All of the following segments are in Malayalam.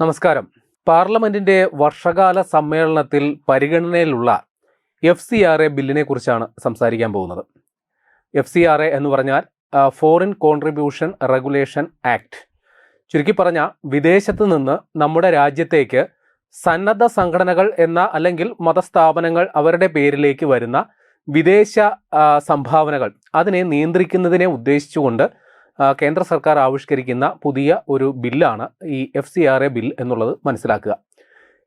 നമസ്കാരം. പാർലമെന്റിന്റെ വർഷകാല സമ്മേളനത്തിൽ പരിഗണനയിലുള്ള FCRA ബില്ലിനെ കുറിച്ചാണ് സംസാരിക്കാൻ പോകുന്നത്. FCRA എന്ന് പറഞ്ഞാൽ ഫോറിൻ കോൺട്രിബ്യൂഷൻ റെഗുലേഷൻ ആക്ട്. ചുരുക്കി പറഞ്ഞാൽ വിദേശത്ത് നിന്ന് നമ്മുടെ രാജ്യത്തേക്ക് സന്നദ്ധ സംഘടനകൾ എന്ന അല്ലെങ്കിൽ മതസ്ഥാപനങ്ങൾ അവരുടെ പേരിലേക്ക് വരുന്ന വിദേശ സംഭാവനകൾ അതിനെ നിയന്ത്രിക്കുന്നതിനെ ഉദ്ദേശിച്ചുകൊണ്ട് കേന്ദ്ര സർക്കാർ ആവിഷ്കരിക്കുന്ന പുതിയ ഒരു ബില്ലാണ് ഈ FCRA ബിൽ എന്നുള്ളത് മനസ്സിലാക്കുക.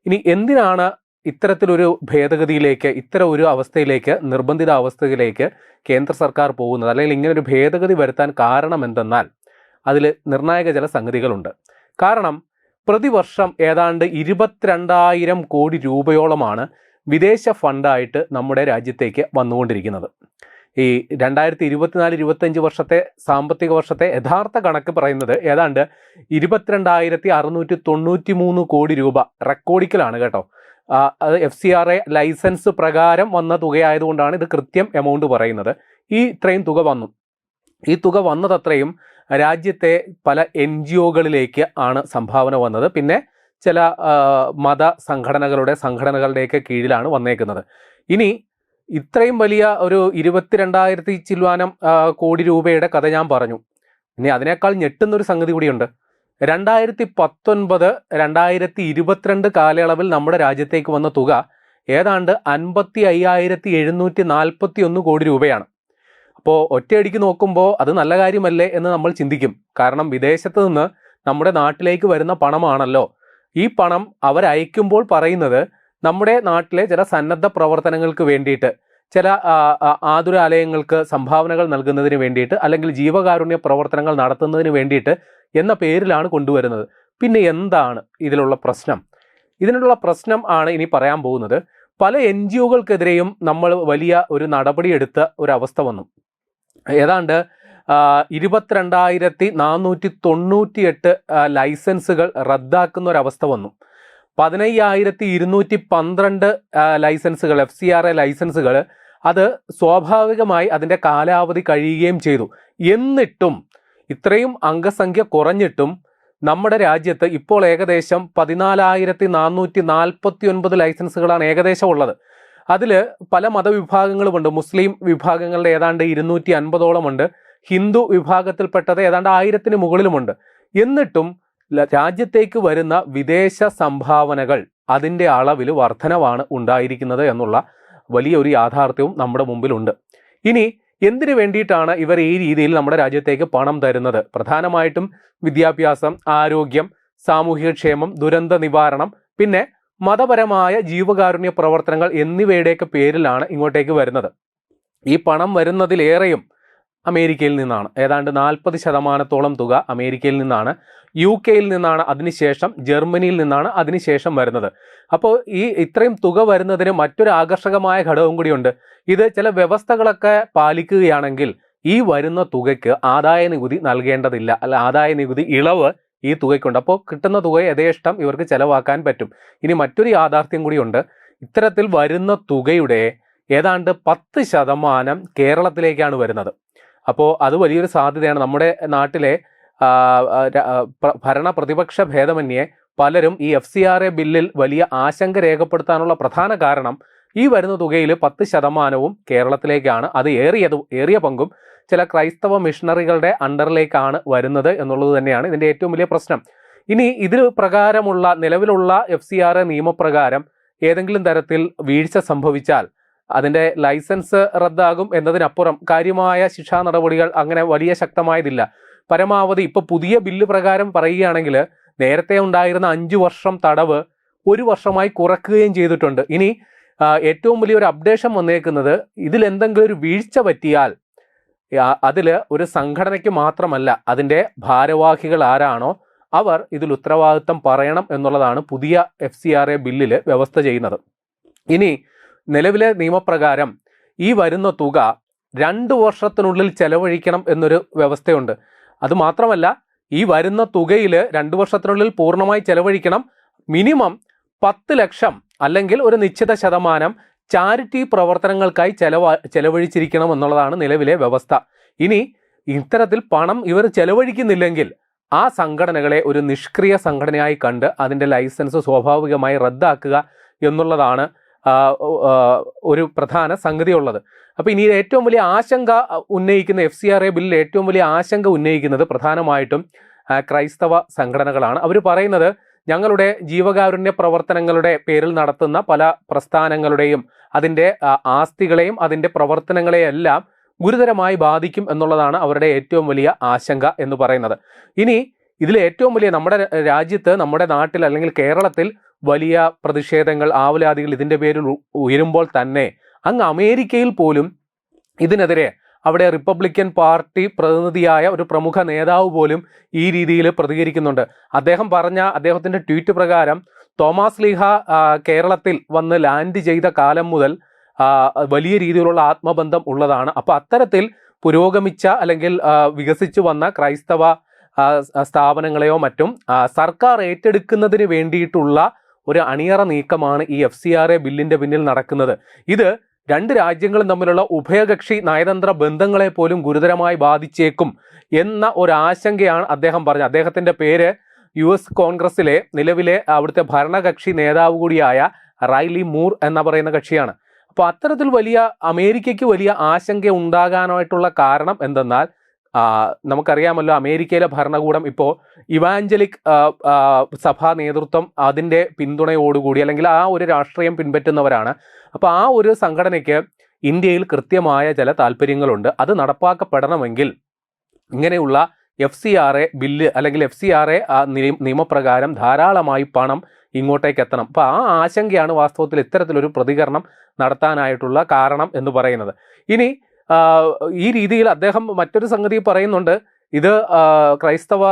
ഇനി എന്തിനാണ് ഇത്തരത്തിലൊരു ഭേദഗതിയിലേക്ക്, ഇത്തരം ഒരു അവസ്ഥയിലേക്ക്, നിർബന്ധിത അവസ്ഥയിലേക്ക് കേന്ദ്ര സർക്കാർ പോകുന്നത്, അല്ലെങ്കിൽ ഇങ്ങനൊരു ഭേദഗതി വരുത്താൻ കാരണം എന്തെന്നാൽ അതിൽ നിർണായക ചില സംഗതികളുണ്ട്. കാരണം പ്രതിവർഷം ഏതാണ്ട് 22,000 കോടി രൂപയോളമാണ് വിദേശ ഫണ്ടായിട്ട് നമ്മുടെ രാജ്യത്തേക്ക് വന്നുകൊണ്ടിരിക്കുന്നത്. ഈ 2024-25 വർഷത്തെ സാമ്പത്തിക വർഷത്തെ യഥാർത്ഥ കണക്ക് പറയുന്നത് ഏതാണ്ട് 22,693 കോടി രൂപ റെക്കോർഡിക്കലാണ് കേട്ടോ. അത് FCRA ലൈസൻസ് പ്രകാരം വന്ന തുകയായതുകൊണ്ടാണ് ഇത് കൃത്യം എമൗണ്ട് പറയുന്നത്. ഈ ഇത്രയും തുക വന്നു. ഈ തുക വന്നതത്രയും രാജ്യത്തെ പല NGOകളിലേക്ക് ആണ് സംഭാവന വന്നത്. പിന്നെ ചില മത സംഘടനകളുടെയൊക്കെ കീഴിലാണ് വന്നേക്കുന്നത്. ഇനി ഇത്രയും വലിയ ഒരു 22,000 ചില്വാനം കോടി രൂപയുടെ കഥ ഞാൻ പറഞ്ഞു. ഇനി അതിനേക്കാൾ ഞെട്ടുന്നൊരു സംഗതി കൂടിയുണ്ട്. 2019-2022 കാലയളവിൽ നമ്മുടെ രാജ്യത്തേക്ക് വന്ന തുക ഏതാണ്ട് 55,741 കോടി രൂപയാണ്. അപ്പോൾ ഒറ്റയടിക്ക് നോക്കുമ്പോൾ അത് നല്ല കാര്യമല്ലേ എന്ന് നമ്മൾ ചിന്തിക്കും. കാരണം വിദേശത്ത് നിന്ന് നമ്മുടെ നാട്ടിലേക്ക് വരുന്ന പണമാണല്ലോ. ഈ പണം അവരയക്കുമ്പോൾ പറയുന്നത് നമ്മുടെ നാട്ടിലെ ചില സന്നദ്ധ പ്രവർത്തനങ്ങൾക്ക് വേണ്ടിയിട്ട്, ചില ആതുരാലയങ്ങൾക്ക് സംഭാവനകൾ നൽകുന്നതിന് വേണ്ടിയിട്ട്, അല്ലെങ്കിൽ ജീവകാരുണ്യ പ്രവർത്തനങ്ങൾ നടത്തുന്നതിന് വേണ്ടിയിട്ട് എന്ന പേരിലാണ് കൊണ്ടുവരുന്നത്. പിന്നെ എന്താണ് ഇതിലുള്ള പ്രശ്നം? ഇതിനുള്ള പ്രശ്നം ആണ് ഇനി പറയാൻ പോകുന്നത്. പല NGOകൾക്കെതിരെയും നമ്മൾ വലിയ ഒരു നടപടിയെടുത്ത ഒരവസ്ഥ വന്നു. ഏതാണ്ട് 22,498 ലൈസൻസുകൾ റദ്ദാക്കുന്ന ഒരവസ്ഥ വന്നു. 15,212 ലൈസൻസുകൾ, FCRA ലൈസൻസുകൾ, അത് സ്വാഭാവികമായി അതിൻ്റെ കാലാവധി കഴിയുകയും ചെയ്തു. എന്നിട്ടും ഇത്രയും അംഗസംഖ്യ കുറഞ്ഞിട്ടും നമ്മുടെ രാജ്യത്ത് ഇപ്പോൾ ഏകദേശം 14,449 ലൈസൻസുകളാണ് ഏകദേശം ഉള്ളത്. അതിൽ പല മതവിഭാഗങ്ങളുമുണ്ട്. മുസ്ലിം വിഭാഗങ്ങളുടെ ഏതാണ്ട് 250ഓളം ഉണ്ട്. ഹിന്ദു വിഭാഗത്തിൽപ്പെട്ടത് ഏതാണ്ട് 1000-ന് മുകളിലുമുണ്ട്. എന്നിട്ടും രാജ്യത്തേക്ക് വരുന്ന വിദേശ സംഭാവനകൾ അതിൻ്റെ അളവിൽ വർധനവാണ് ഉണ്ടായിരിക്കുന്നത് എന്നുള്ള വലിയൊരു യാഥാർത്ഥ്യവും നമ്മുടെ മുമ്പിലുണ്ട്. ഇനി എന്തിനു വേണ്ടിയിട്ടാണ് ഇവർ ഈ രീതിയിൽ നമ്മുടെ രാജ്യത്തേക്ക് പണം തരുന്നത്? പ്രധാനമായിട്ടും വിദ്യാഭ്യാസം, ആരോഗ്യം, സാമൂഹികക്ഷേമം, ദുരന്ത നിവാരണം, പിന്നെ മതപരമായ ജീവകാരുണ്യ പ്രവർത്തനങ്ങൾ എന്നിവയുടെയൊക്കെ പേരിലാണ് ഇങ്ങോട്ടേക്ക് വരുന്നത്. ഈ പണം വരുന്നതിലേറെയും അമേരിക്കയിൽ നിന്നാണ്. ഏതാണ്ട് 40% തുക അമേരിക്കയിൽ നിന്നാണ്, UK നിന്നാണ്, അതിനുശേഷം ജർമ്മനിയിൽ നിന്നാണ് അതിനുശേഷം വരുന്നത്. അപ്പോൾ ഈ ഇത്രയും തുക വരുന്നതിന് മറ്റൊരു ആകർഷകമായ ഘടകം കൂടിയുണ്ട്. ഇത് ചില വ്യവസ്ഥകളൊക്കെ പാലിക്കുകയാണെങ്കിൽ ഈ വരുന്ന തുകയ്ക്ക് ആദായ നികുതി നൽകേണ്ടതില്ല, അല്ല ആദായ നികുതി ഇളവ് ഈ തുകയ്ക്കുണ്ട്. അപ്പോൾ കിട്ടുന്ന തുക യഥേഷ്ടം ഇവർക്ക് ചെലവാക്കാൻ പറ്റും. ഇനി മറ്റൊരു യാഥാർത്ഥ്യം കൂടിയുണ്ട്. ഇത്തരത്തിൽ വരുന്ന തുകയുടെ ഏതാണ്ട് 10% കേരളത്തിലേക്കാണ് വരുന്നത്. അപ്പോൾ അത് വലിയൊരു സാധ്യതയാണ്. നമ്മുടെ നാട്ടിലെ ഭരണ പ്രതിപക്ഷ ഭേദമന്യേ പലരും ഈ FCRA ബില്ലിൽ വലിയ ആശങ്ക രേഖപ്പെടുത്താനുള്ള പ്രധാന കാരണം ഈ വരുന്ന തുകയിൽ 10% കേരളത്തിലേക്കാണ്. അത് ഏറിയ പങ്കും ചില ക്രൈസ്തവ മിഷണറികളുടെ അണ്ടറിലേക്കാണ് വരുന്നത് എന്നുള്ളത് തന്നെയാണ് ഇതിൻ്റെ ഏറ്റവും വലിയ പ്രശ്നം. ഇനി ഇതിൽ പ്രകാരമുള്ള നിലവിലുള്ള FCRA നിയമപ്രകാരം ഏതെങ്കിലും തരത്തിൽ വീഴ്ച സംഭവിച്ചാൽ അതിൻ്റെ ലൈസൻസ് റദ്ദാകും എന്നതിനപ്പുറം കാര്യമായ ശിക്ഷാ നടപടികൾ അങ്ങനെ വലിയ ശക്തമായതില്ല. പരമാവധി ഇപ്പോൾ പുതിയ ബില്ല് പ്രകാരം പറയുകയാണെങ്കിൽ നേരത്തെ ഉണ്ടായിരുന്ന 5 വർഷം തടവ് 1 വർഷമായി കുറയ്ക്കുകയും ചെയ്തിട്ടുണ്ട്. ഇനി ഏറ്റവും വലിയൊരു അപ്ഡേഷൻ വന്നേക്കുന്നത്, ഇതിലെന്തെങ്കിലും ഒരു വീഴ്ച പറ്റിയാൽ അതിൽ ഒരു സംഘടനയ്ക്ക് മാത്രമല്ല, അതിൻ്റെ ഭാരവാഹികൾ ആരാണോ അവർ ഇതിൽ ഉത്തരവാദിത്തം പറയണം എന്നുള്ളതാണ് പുതിയ FCRA ബില്ലിൽ വ്യവസ്ഥ ചെയ്യുന്നത്. ഇനി നിലവിലെ നിയമപ്രകാരം ഈ വരുന്ന തുക 2 വർഷത്തിനുള്ളിൽ ചെലവഴിക്കണം എന്നൊരു വ്യവസ്ഥയുണ്ട്. അതുമാത്രമല്ല, ഈ വരുന്ന തുകയിൽ 2 വർഷത്തിനുള്ളിൽ പൂർണ്ണമായി ചെലവഴിക്കണം. മിനിമം 10 ലക്ഷം അല്ലെങ്കിൽ ഒരു നിശ്ചിത ശതമാനം ചാരിറ്റി പ്രവർത്തനങ്ങൾക്കായി ചെലവഴിച്ചിരിക്കണം എന്നുള്ളതാണ് നിലവിലെ വ്യവസ്ഥ. ഇനി ഇത്തരത്തിൽ പണം ഇവർ ചെലവഴിക്കുന്നില്ലെങ്കിൽ ആ സംഘടനകളെ ഒരു നിഷ്ക്രിയ സംഘടനയായി കണ്ട് അതിൻ്റെ ലൈസൻസ് സ്വാഭാവികമായി റദ്ദാക്കുക എന്നുള്ളതാണ് ഒരു പ്രധാന സംഗതി ഉള്ളത്. അപ്പോൾ ഇനി ഏറ്റവും വലിയ ആശങ്ക ഉന്നയിക്കുന്ന FCRA ബില്ലിൽ ഏറ്റവും വലിയ ആശങ്ക ഉന്നയിക്കുന്നത് പ്രധാനമായിട്ടും ക്രൈസ്തവ സംഘടനകളാണ്. അവർ പറയുന്നത് ഞങ്ങളുടെ ജീവകാരുണ്യ പ്രവർത്തനങ്ങളുടെ പേരിൽ നടത്തുന്ന പല പ്രസ്ഥാനങ്ങളുടെയും അതിൻ്റെ ആസ്തികളെയും അതിൻ്റെ പ്രവർത്തനങ്ങളെയെല്ലാം ഗുരുതരമായി ബാധിക്കും എന്നുള്ളതാണ് അവരുടെ ഏറ്റവും വലിയ ആശങ്ക എന്ന് പറയുന്നത്. ഇനി ഇതിൽ ഏറ്റവും വലിയ നമ്മുടെ രാജ്യത്ത്, നമ്മുടെ നാട്ടിൽ അല്ലെങ്കിൽ കേരളത്തിൽ വലിയ പ്രതിഷേധങ്ങൾ, ആവലാതികൾ ഇതിൻ്റെ പേരിൽ ഉയരുമ്പോൾ തന്നെ അങ്ങ് അമേരിക്കയിൽ പോലും ഇതിനെതിരെ അവിടെ റിപ്പബ്ലിക്കൻ പാർട്ടി പ്രതിനിധിയായ ഒരു പ്രമുഖ നേതാവ് പോലും ഈ രീതിയിൽ പ്രതികരിക്കുന്നുണ്ട്. അദ്ദേഹത്തിൻ്റെ ട്വീറ്റ് പ്രകാരം തോമസ് ലീഹ കേരളത്തിൽ വന്ന് ലാൻഡ് ചെയ്ത കാലം മുതൽ വലിയ രീതിയിലുള്ള ആത്മബന്ധം ഉള്ളതാണ്. അപ്പോൾ അത്തരത്തിൽ പുരോഗമിച്ച അല്ലെങ്കിൽ വികസിച്ചു വന്ന ക്രൈസ്തവ സ്ഥാപനങ്ങളെയോ മറ്റും സർക്കാർ ഏറ്റെടുക്കുന്നതിന് വേണ്ടിയിട്ടുള്ള ഒരു അണിയറ നീക്കമാണ് ഈ FCRA ബില്ലിൻ്റെ പിന്നിൽ നടക്കുന്നത്. ഇത് രണ്ട് രാജ്യങ്ങളും തമ്മിലുള്ള ഉഭയകക്ഷി നയതന്ത്ര ബന്ധങ്ങളെ പോലും ഗുരുതരമായി ബാധിച്ചേക്കും എന്ന ഒരു ആശങ്കയാണ് അദ്ദേഹം പറഞ്ഞത്. അദ്ദേഹത്തിൻ്റെ പേര് US കോൺഗ്രസിലെ നിലവിലെ അവിടുത്തെ ഭരണകക്ഷി നേതാവ് കൂടിയായ റൈലി മൂർ എന്ന പറയുന്ന കക്ഷിയാണ്. അപ്പോൾ അത്തരത്തിൽ വലിയ അമേരിക്കയ്ക്ക് വലിയ ആശങ്ക ഉണ്ടാകാനായിട്ടുള്ള കാരണം എന്തെന്നാൽ നമുക്കറിയാമല്ലോ, അമേരിക്കയിലെ ഭരണകൂടം ഇപ്പോൾ ഇവാഞ്ചലിക് സഭാ നേതൃത്വം അതിൻ്റെ പിന്തുണയോടുകൂടി അല്ലെങ്കിൽ ആ ഒരു രാഷ്ട്രീയം പിൻപറ്റുന്നവരാണ്. അപ്പോൾ ആ ഒരു സംഘടനയ്ക്ക് ഇന്ത്യയിൽ കൃത്യമായ ചില താല്പര്യങ്ങളുണ്ട്. അത് നടപ്പാക്കപ്പെടണമെങ്കിൽ ഇങ്ങനെയുള്ള FCRA ബില്ല് അല്ലെങ്കിൽ FCRA നിയമപ്രകാരം ധാരാളമായി പണം ഇങ്ങോട്ടേക്ക് എത്തണം. അപ്പോൾ ആ ആശങ്കയാണ് വാസ്തവത്തിൽ ഇത്തരത്തിലൊരു പ്രതികരണം നടത്താനായിട്ടുള്ള കാരണം എന്ന് പറയുന്നത്. ഇനി ഈ രീതിയിൽ അദ്ദേഹം മറ്റൊരു സംഗതി പറയുന്നുണ്ട്, ഇത് ക്രൈസ്തവ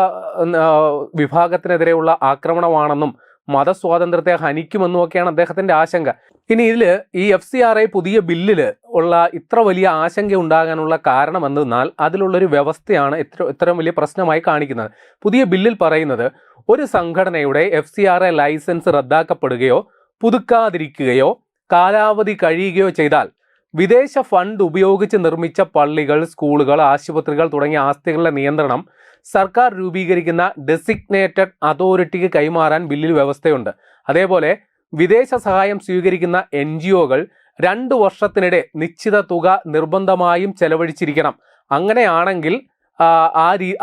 വിഭാഗത്തിനെതിരെയുള്ള ആക്രമണമാണെന്നും മതസ്വാതന്ത്ര്യത്തെ ഹനിക്കുമെന്നുമൊക്കെയാണ് അദ്ദേഹത്തിൻ്റെ ആശങ്ക. ഇനി ഇതിൽ ഈ FCRA പുതിയ ബില്ലിൽ ഉള്ള ഇത്ര വലിയ ആശങ്ക ഉണ്ടാകാനുള്ള കാരണം എന്തെന്നാൽ അതിലുള്ളൊരു വ്യവസ്ഥയാണ് ഇത്രയും വലിയ പ്രശ്നമായി കാണിക്കുന്നത്. പുതിയ ബില്ലിൽ പറയുന്നത് ഒരു സംഘടനയുടെ FCRA ലൈസൻസ് റദ്ദാക്കപ്പെടുകയോ പുതുക്കാതിരിക്കുകയോ കാലാവധി കഴിയുകയോ ചെയ്താൽ വിദേശ ഫണ്ട് ഉപയോഗിച്ച് നിർമ്മിച്ച പള്ളികൾ, സ്കൂളുകൾ, ആശുപത്രികൾ തുടങ്ങിയ ആസ്തികളുടെ നിയന്ത്രണം സർക്കാർ രൂപീകരിക്കുന്ന ഡെസിഗ്നേറ്റഡ് അതോറിറ്റിക്ക് കൈമാറാൻ ബില്ലിൽ വ്യവസ്ഥയുണ്ട്. അതേപോലെ വിദേശ സഹായം സ്വീകരിക്കുന്ന NGOകൾ 2 വർഷത്തിനിടെ നിശ്ചിത തുക നിർബന്ധമായും ചെലവഴിച്ചിരിക്കണം. അങ്ങനെയാണെങ്കിൽ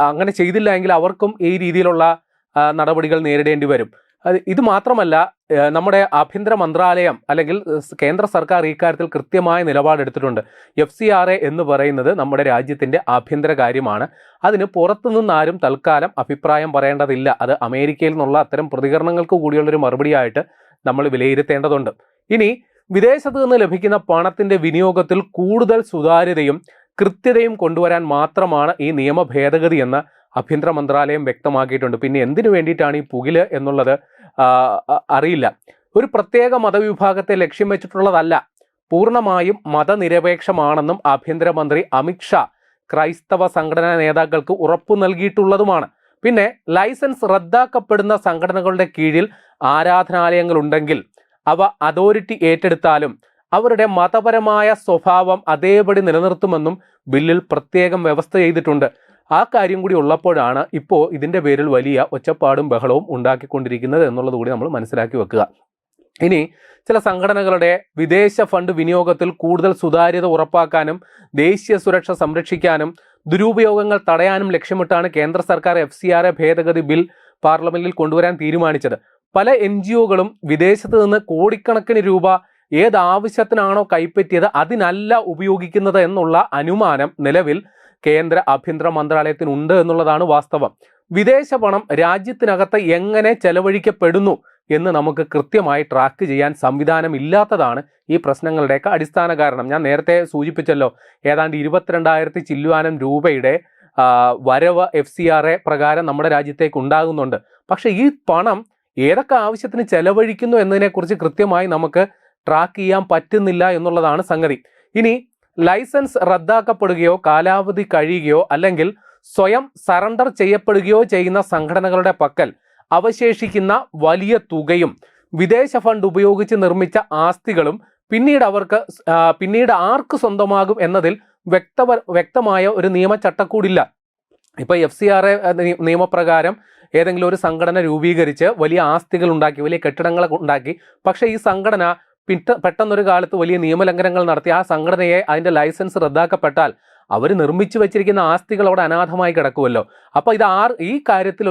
അങ്ങനെ ചെയ്തില്ല എങ്കിൽ അവർക്കും ഈ രീതിയിലുള്ള നടപടികൾ നേരിടേണ്ടി വരും. ഇത് മാത്രമല്ല, നമ്മുടെ ആഭ്യന്തര മന്ത്രാലയം അല്ലെങ്കിൽ കേന്ദ്ര സർക്കാർ ഇക്കാര്യത്തിൽ കൃത്യമായ നിലപാടെടുത്തിട്ടുണ്ട്. FCRA എന്ന് പറയുന്നത് നമ്മുടെ രാജ്യത്തിൻ്റെ ആഭ്യന്തര കാര്യമാണ്. അതിന് പുറത്തുനിന്നാരും തൽക്കാലം അഭിപ്രായം പറയേണ്ടതില്ല. അത് അമേരിക്കയിൽ നിന്നുള്ള അത്തരം പ്രതികരണങ്ങൾക്ക് കൂടിയുള്ളൊരു മറുപടിയായിട്ട് നമ്മൾ വിലയിരുത്തേണ്ടതുണ്ട്. ഇനി വിദേശത്ത് നിന്ന് ലഭിക്കുന്ന പണത്തിൻ്റെ വിനിയോഗത്തിൽ കൂടുതൽ സുതാര്യതയും കൃത്യതയും കൊണ്ടുവരാൻ മാത്രമാണ് ഈ നിയമ ഭേദഗതി എന്ന് ആഭ്യന്തര മന്ത്രാലയം വ്യക്തമാക്കിയിട്ടുണ്ട്. പിന്നെ എന്തിനു വേണ്ടിയിട്ടാണ് ഈ പുകില് എന്നുള്ളത് അറിയില്ല. ഒരു പ്രത്യേക മതവിഭാഗത്തെ ലക്ഷ്യം വെച്ചിട്ടുള്ളതല്ല, പൂർണ്ണമായും മതനിരപേക്ഷമാണെന്നും ആഭ്യന്തരമന്ത്രി അമിത്ഷാ ക്രൈസ്തവ സംഘടനാ നേതാക്കൾക്ക് ഉറപ്പു നൽകിയിട്ടുള്ളതുമാണ്. പിന്നെ ലൈസൻസ് റദ്ദാക്കപ്പെടുന്ന സംഘടനകളുടെ കീഴിൽ ആരാധനാലയങ്ങളുണ്ടെങ്കിൽ അവ അതോറിറ്റി ഏറ്റെടുത്താലും അവരുടെ മതപരമായ സ്വഭാവം അതേപടി നിലനിർത്തുമെന്നും ബില്ലിൽ പ്രത്യേകം വ്യവസ്ഥ ചെയ്തിട്ടുണ്ട്. ആ കാര്യം കൂടി ഉള്ളപ്പോഴാണ് ഇപ്പോൾ ഇതിൻ്റെ പേരിൽ വലിയ ഒച്ചപ്പാടും ബഹളവും ഉണ്ടാക്കിക്കൊണ്ടിരിക്കുന്നത് എന്നുള്ളത് കൂടി നമ്മൾ മനസ്സിലാക്കി വെക്കുക. ഇനി ചില സംഘടനകളുടെ വിദേശ ഫണ്ട് വിനിയോഗത്തിൽ കൂടുതൽ സുതാര്യത ഉറപ്പാക്കാനും ദേശീയ സുരക്ഷ സംരക്ഷിക്കാനും ദുരുപയോഗങ്ങൾ തടയാനും ലക്ഷ്യമിട്ടാണ് കേന്ദ്ര സർക്കാർ FCRA ഭേദഗതി ബിൽ പാർലമെന്റിൽ കൊണ്ടുവരാൻ തീരുമാനിച്ചത്. പല NGOകളും വിദേശത്ത് നിന്ന് കോടിക്കണക്കിന് രൂപ ഏതാവശ്യത്തിനാണോ കൈപ്പറ്റിയത് അതിനല്ല ഉപയോഗിക്കുന്നത് എന്നുള്ള അനുമാനം നിലവിൽ കേന്ദ്ര ആഭ്യന്തര മന്ത്രാലയത്തിനുണ്ട് എന്നുള്ളതാണ് വാസ്തവം. വിദേശ പണം രാജ്യത്തിനകത്ത് എങ്ങനെ ചെലവഴിക്കപ്പെടുന്നു എന്ന് നമുക്ക് കൃത്യമായി ട്രാക്ക് ചെയ്യാൻ സംവിധാനമില്ലാത്തതാണ് ഈ പ്രശ്നങ്ങളുടെയൊക്കെ അടിസ്ഥാന കാരണം. ഞാൻ നേരത്തെ സൂചിപ്പിച്ചല്ലോ, ഏതാണ്ട് 22,000 ചില്ലുവാനം രൂപയുടെ വരവ് FCRA പ്രകാരം നമ്മുടെ രാജ്യത്തേക്ക് ഉണ്ടാകുന്നുണ്ട്. പക്ഷേ ഈ പണം ഏതൊക്കെ ആവശ്യത്തിന് ചെലവഴിക്കുന്നു എന്നതിനെക്കുറിച്ച് കൃത്യമായി നമുക്ക് ട്രാക്ക് ചെയ്യാൻ പറ്റുന്നില്ല എന്നുള്ളതാണ് സംഗതി. ഇനി ലൈസൻസ് റദ്ദാക്കപ്പെടുകയോ കാലാവധി കഴിയുകയോ അല്ലെങ്കിൽ സ്വയം സറണ്ടർ ചെയ്യപ്പെടുകയോ ചെയ്യുന്ന സംഘടനകളുടെ പക്കൽ അവശേഷിക്കുന്ന വലിയ തുകയും വിദേശ ഫണ്ട് ഉപയോഗിച്ച് നിർമ്മിച്ച ആസ്തികളും പിന്നീട് ആർക്ക് സ്വന്തമാകും എന്നതിൽ വ്യക്തമായ ഒരു നിയമചട്ടക്കൂടില്ല. ഇപ്പോൾ FCRA നിയമപ്രകാരം ഏതെങ്കിലും ഒരു സംഘടന രൂപീകരിച്ച് വലിയ ആസ്തികൾ ഉണ്ടാക്കി, വലിയ കെട്ടിടങ്ങളൊക്കെ ഉണ്ടാക്കി, പക്ഷേ ഈ സംഘടന പെട്ടെന്നൊരു കാലത്ത് വലിയ നിയമലംഘനങ്ങൾ നടത്തി ആ സംഘടനയെ അതിൻ്റെ ലൈസൻസ് റദ്ദാക്കപ്പെട്ടാൽ അവർ നിർമ്മിച്ചു വെച്ചിരിക്കുന്ന ആസ്തികൾ അവിടെ അനാഥമായി കിടക്കുമല്ലോ. അപ്പോൾ ഈ കാര്യത്തിൽ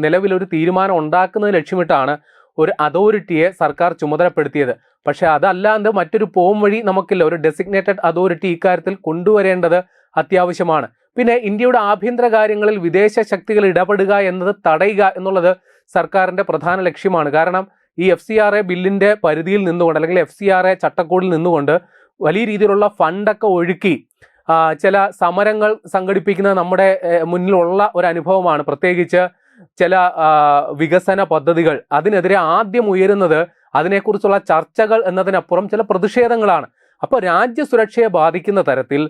നിലവിലൊരു തീരുമാനം ഉണ്ടാക്കുന്നത് ലക്ഷ്യമിട്ടാണ് ഒരു അതോറിറ്റിയെ സർക്കാർ ചുമതലപ്പെടുത്തിയത്. പക്ഷെ അതല്ലാണ്ട് മറ്റൊരു പോം വഴി നമുക്കില്ല. ഒരു ഡെസിഗ്നേറ്റഡ് അതോറിറ്റി ഇക്കാര്യത്തിൽ കൊണ്ടുവരേണ്ടത് അത്യാവശ്യമാണ്. പിന്നെ ഇന്ത്യയുടെ ആഭ്യന്തര കാര്യങ്ങളിൽ വിദേശ ശക്തികൾ ഇടപെടുക എന്നത് തടയുക എന്നുള്ളത് സർക്കാരിൻ്റെ പ്രധാന ലക്ഷ്യമാണ്. കാരണം ഈ FCRA ബില്ലിൻ്റെ പരിധിയിൽ നിന്നുകൊണ്ട്, അല്ലെങ്കിൽ FCRA ചട്ടക്കൂടിൽ നിന്നുകൊണ്ട് വലിയ രീതിയിലുള്ള ഫണ്ടൊക്കെ ഒഴുക്കി ചില സമരങ്ങൾ സംഘടിപ്പിക്കുന്നത് നമ്മുടെ മുന്നിലുള്ള ഒരു അനുഭവമാണ്. പ്രത്യേകിച്ച് ചില വികസന പദ്ധതികൾ, അതിനെതിരെ ആദ്യം ഉയരുന്നത് അതിനെക്കുറിച്ചുള്ള ചർച്ചകൾ എന്നതിനപ്പുറം ചില പ്രതിഷേധങ്ങളാണ്. അപ്പോൾ രാജ്യസുരക്ഷയെ ബാധിക്കുന്ന തരത്തിൽ,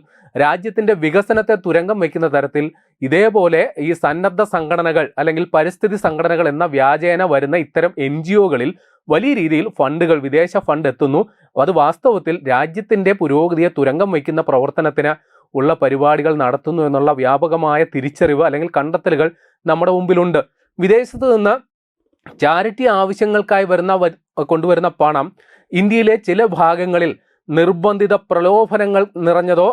രാജ്യത്തിൻ്റെ വികസനത്തെ തുരങ്കം വയ്ക്കുന്ന തരത്തിൽ ഇതേപോലെ ഈ സന്നദ്ധ സംഘടനകൾ അല്ലെങ്കിൽ പരിസ്ഥിതി സംഘടനകൾ എന്ന വ്യാജേന വരുന്ന ഇത്തരം NGOകളിൽ വലിയ രീതിയിൽ ഫണ്ടുകൾ, വിദേശ ഫണ്ട് എത്തുന്നു. അത് വാസ്തവത്തിൽ രാജ്യത്തിൻ്റെ പുരോഗതിയെ തുരങ്കം വയ്ക്കുന്ന പ്രവർത്തനത്തിന് ഉള്ള പരിപാടികൾ നടത്തുന്നു എന്നുള്ള വ്യാപകമായ തിരിച്ചറിവ് അല്ലെങ്കിൽ കണ്ടെത്തലുകൾ നമ്മുടെ മുമ്പിലുണ്ട്. വിദേശത്ത് നിന്ന് ചാരിറ്റി ആവശ്യങ്ങൾക്കായി കൊണ്ടുവരുന്ന പണം ഇന്ത്യയിലെ ചില ഭാഗങ്ങളിൽ നിർബന്ധിത പ്രലോഭനങ്ങൾ നിറഞ്ഞതോ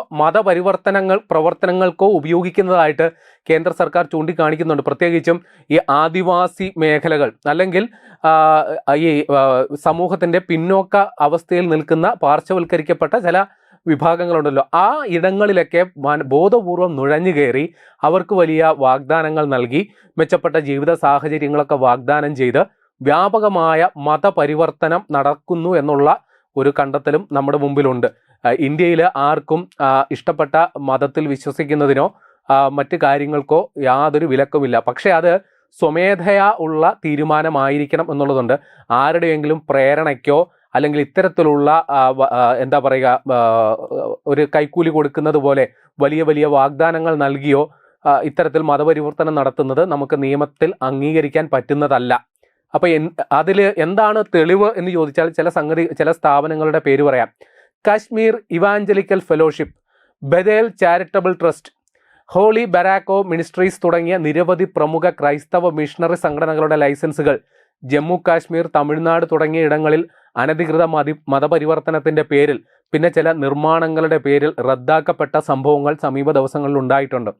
പ്രവർത്തനങ്ങൾക്കോ ഉപയോഗിക്കുന്നതായിട്ട് കേന്ദ്ര സർക്കാർ ചൂണ്ടിക്കാണിക്കുന്നുണ്ട്. പ്രത്യേകിച്ചും ഈ ആദിവാസി മേഖലകൾ അല്ലെങ്കിൽ ഈ സമൂഹത്തിൻ്റെ പിന്നോക്ക അവസ്ഥയിൽ നിൽക്കുന്ന പാർശ്വവൽക്കരിക്കപ്പെട്ട ചില വിഭാഗങ്ങളുണ്ടല്ലോ, ആ ഇടങ്ങളിലൊക്കെ ബോധപൂർവം നുഴഞ്ഞു കയറി അവർക്ക് വലിയ വാഗ്ദാനങ്ങൾ നൽകി, മെച്ചപ്പെട്ട ജീവിത സാഹചര്യങ്ങളൊക്കെ വാഗ്ദാനം ചെയ്ത് വ്യാപകമായ മതപരിവർത്തനം നടക്കുന്നു എന്നുള്ള ഒരു കണ്ടെത്തലും നമ്മുടെ മുമ്പിലുണ്ട്. ഇന്ത്യയിൽ ആർക്കും ഇഷ്ടപ്പെട്ട മതത്തിൽ വിശ്വസിക്കുന്നതിനോ മറ്റ് കാര്യങ്ങൾക്കോ യാതൊരു വിലക്കുമില്ല. പക്ഷേ അത് സ്വമേധയാ ഉള്ള തീരുമാനമായിരിക്കണം എന്നുള്ളതുണ്ട്. ആരുടെയെങ്കിലും പ്രേരണയ്ക്കോ അല്ലെങ്കിൽ ഇത്തരത്തിലുള്ള എന്താ പറയുക, ഒരു കൈക്കൂലി കൊടുക്കുന്നത് പോലെ വലിയ വലിയ വാഗ്ദാനങ്ങൾ നൽകിയോ ഇത്തരത്തിൽ മതപരിവർത്തനം നടത്തുന്നത് നമുക്ക് നിയമത്തിൽ അംഗീകരിക്കാൻ പറ്റുന്നതല്ല. അപ്പോൾ അതിൽ എന്താണ് തെളിവ് എന്ന് ചോദിച്ചാൽ ചില സ്ഥാപനങ്ങളുടെ പേര് പറയാം. Kashmir evangelical fellowship, Bethel charitable trust, holy ബരാക്കോ മിനിസ്ട്രീസ് തുടങ്ങിയ നിരവധി പ്രമുഖ ക്രൈസ്തവ മിഷണറി സംഘടനകളുടെ ലൈസൻസുകൾ ജമ്മു കാശ്മീർ, തമിഴ്നാട് തുടങ്ങിയ ഇടങ്ങളിൽ അനധികൃത മതപരിവർത്തനത്തിൻ്റെ പേരിൽ, പിന്നെ ചില നിർമ്മാണങ്ങളുടെ പേരിൽ റദ്ദാക്കപ്പെട്ട സംഭവങ്ങൾ സമീപ ദിവസങ്ങളിൽ ഉണ്ടായിട്ടുണ്ട്.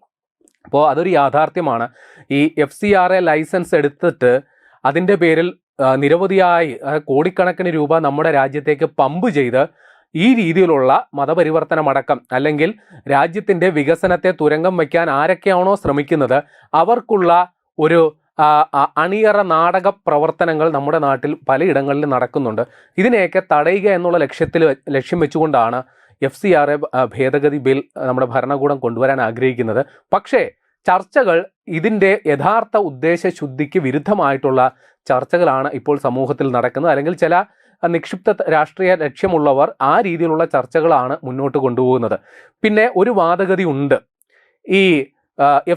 അപ്പോൾ അതൊരു യാഥാർത്ഥ്യമാണ്. ഈ FCRA ലൈസൻസ് എടുത്തിട്ട് അതിൻ്റെ പേരിൽ നിരവധിയായി കോടിക്കണക്കിന് രൂപ നമ്മുടെ രാജ്യത്തേക്ക് പമ്പ് ചെയ്ത് ഈ രീതിയിലുള്ള മതപരിവർത്തനമടക്കം അല്ലെങ്കിൽ രാജ്യത്തിൻ്റെ വികസനത്തെ തുരങ്കം വയ്ക്കാൻ ആരൊക്കെയാണോ ശ്രമിക്കുന്നത് അവർക്കുള്ള ഒരു അണിയറ നാടക പ്രവർത്തനങ്ങൾ നമ്മുടെ നാട്ടിൽ പലയിടങ്ങളിൽ നടക്കുന്നുണ്ട്. ഇതിനെയൊക്കെ തടയുക എന്നുള്ള ലക്ഷ്യം വെച്ചുകൊണ്ടാണ് FCRA ഭേദഗതി ബിൽ നമ്മുടെ ഭരണകൂടം കൊണ്ടുവരാൻ ആഗ്രഹിക്കുന്നത്. പക്ഷേ ചർച്ചകൾ ഇതിൻ്റെ യഥാർത്ഥ ഉദ്ദേശശുദ്ധിക്ക് വിരുദ്ധമായിട്ടുള്ള ചർച്ചകളാണ് ഇപ്പോൾ സമൂഹത്തിൽ നടക്കുന്നത്. അല്ലെങ്കിൽ ചില നിക്ഷിപ്ത രാഷ്ട്രീയ ലക്ഷ്യമുള്ളവർ ആ രീതിയിലുള്ള ചർച്ചകളാണ് മുന്നോട്ട് കൊണ്ടുപോകുന്നത്. പിന്നെ ഒരു വാദഗതി ഉണ്ട്. ഈ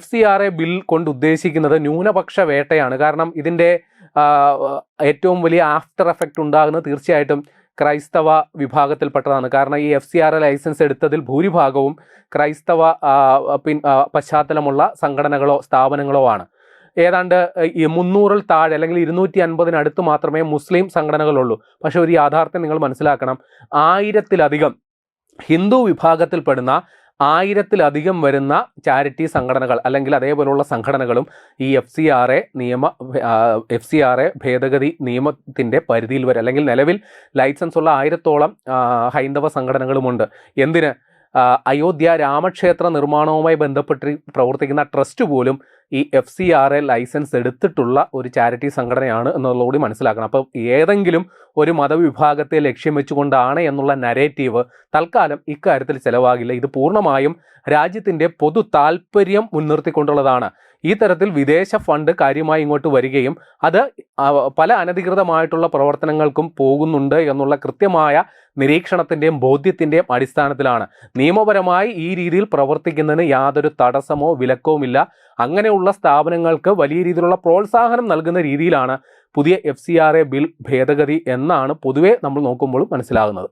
FCRA ബിൽ കൊണ്ട് ഉദ്ദേശിക്കുന്നത് ന്യൂനപക്ഷ വേട്ടയാണ്. കാരണം ഇതിൻ്റെ ഏറ്റവും വലിയ ആഫ്റ്റർ എഫക്റ്റ് ഉണ്ടാകുന്നത് തീർച്ചയായിട്ടും ക്രൈസ്തവ വിഭാഗത്തിൽപ്പെട്ടതാണ്. കാരണം ഈ FCRA ലൈസൻസ് എടുത്തതിൽ ഭൂരിഭാഗവും ക്രൈസ്തവ പശ്ചാത്തലമുള്ള സംഘടനകളോ സ്ഥാപനങ്ങളോ ആണ്. ഏതാണ്ട് 300-ൽ താഴെ അല്ലെങ്കിൽ 250-നടുത്ത് മാത്രമേ മുസ്ലിം സംഘടനകളുള്ളൂ. പക്ഷെ ഒരു യാഥാർത്ഥ്യം നിങ്ങൾ മനസ്സിലാക്കണം, 1000-ലധികം ഹിന്ദു വിഭാഗത്തിൽപ്പെടുന്ന 1000-ലധികം വരുന്ന ചാരിറ്റി സംഘടനകൾ അല്ലെങ്കിൽ അതേപോലുള്ള സംഘടനകളും ഈ FCRA ഭേദഗതി നിയമത്തിൻ്റെ പരിധിയിൽ വരും. അല്ലെങ്കിൽ നിലവിൽ ലൈസൻസ് ഉള്ള 1000-ഓളം ഹൈന്ദവ സംഘടനകളുമുണ്ട്. എന്തിന്? അയോധ്യ രാമക്ഷേത്ര നിർമ്മാണവുമായി ബന്ധപ്പെട്ട് പ്രവർത്തിക്കുന്ന ട്രസ്റ്റ് പോലും ഈ FCRA ലൈസൻസ് എടുത്തിട്ടുള്ള ഒരു ചാരിറ്റി സംഘടനയാണ് എന്നുള്ളതുകൂടി മനസ്സിലാക്കണം. അപ്പോൾ ഏതെങ്കിലും ഒരു മതവിഭാഗത്തെ ലക്ഷ്യം വെച്ചുകൊണ്ടാണ് എന്നുള്ള നരേറ്റീവ് തൽക്കാലം ഇക്കാര്യത്തിൽ ചിലവാകില്ല. ഇത് പൂർണ്ണമായും രാജ്യത്തിൻ്റെ പൊതു താല്പര്യം മുൻനിർത്തിക്കൊണ്ടുള്ളതാണ്. ഈ തരത്തിൽ വിദേശ ഫണ്ട് കാര്യമായി ഇങ്ങോട്ട് വരികയും അത് പല അനധികൃതമായിട്ടുള്ള പ്രവർത്തനങ്ങൾക്കും പോകുന്നുണ്ട് എന്നുള്ള കൃത്യമായ നിരീക്ഷണത്തിൻ്റെയും ബോധ്യത്തിൻ്റെയും അടിസ്ഥാനത്തിലാണ്. നിയമപരമായി ഈ രീതിയിൽ പ്രവർത്തിക്കുന്നതിന് യാതൊരു തടസ്സമോ വിലക്കവുമില്ല. അങ്ങനെയുള്ള സ്ഥാപനങ്ങൾക്ക് വലിയ രീതിയിലുള്ള പ്രോത്സാഹനം നൽകുന്ന രീതിയിലാണ് പുതിയ FCRA ബിൽ ഭേദഗതി എന്നാണ് പൊതുവെ നമ്മൾ നോക്കുമ്പോൾ മനസ്സിലാകുന്നത്.